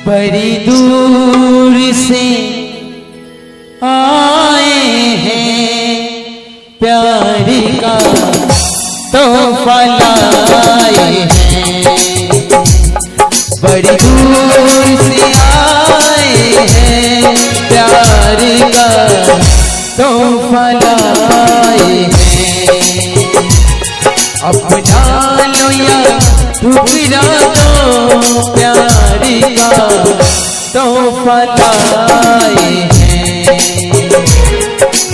बड़ी दूर से आए हैं प्यार का तोहफा लाए हैं। बड़ी दूर से आए हैं प्यार का तोहफा लाए हैं। अपना लो या ठुकरा दो प्यार का तोहफा लाए हैं।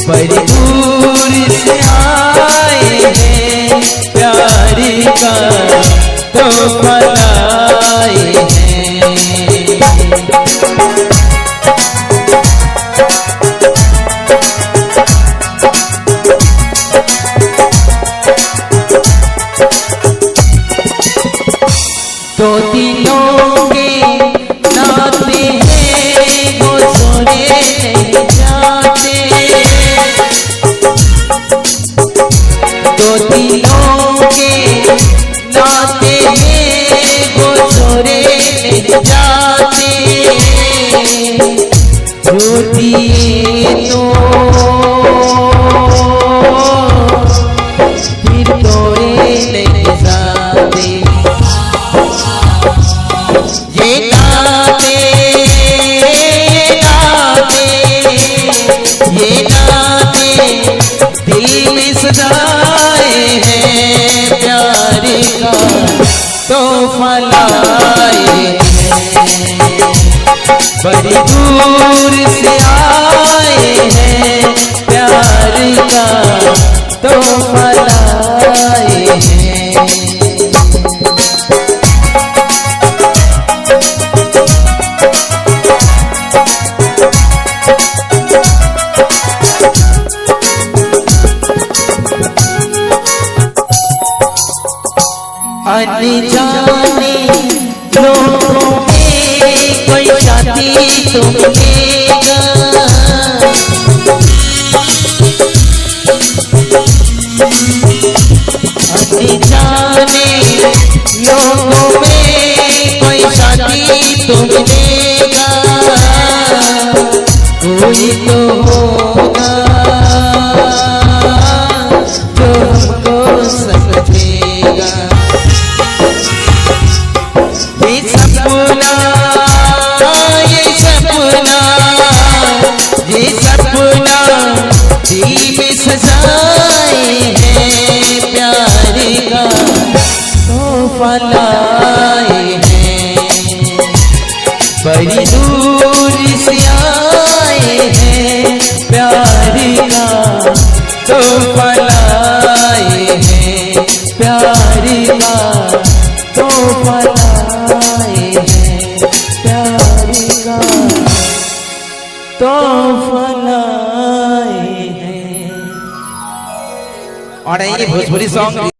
बड़ी दूर से आए हैं प्यार का तोहफा लाए हैं। दो दिलों के नाते हैं वो सोने नहीं जाते। दो दिलों के नाते हैं वो सोने नहीं जाते। जो दिए तो फिर तोड़े नहीं जाते। ये नाते दिल सजाए हैं प्यार का तोहफा लाए हैं। बड़ी दूर से आए हैं प्यार का तोहफा लाए हैं। अनजाने लोगों में कोई शादी तो मिलेगा। अनजाने लोगों में कोई शादी तो मिलेगा। कोई तो होगा जो हमको समझेगा। ये सपना दिल में सजाए हैं प्यार का तोहफा लाए हैं। बड़ी दूर से आए हैं प्यार का तोहफा लाए हैं। प्यार का तोहफा लाए हैं। प्यार का तोहफा लाए हैं। और ये भोजपुरी सॉन्ग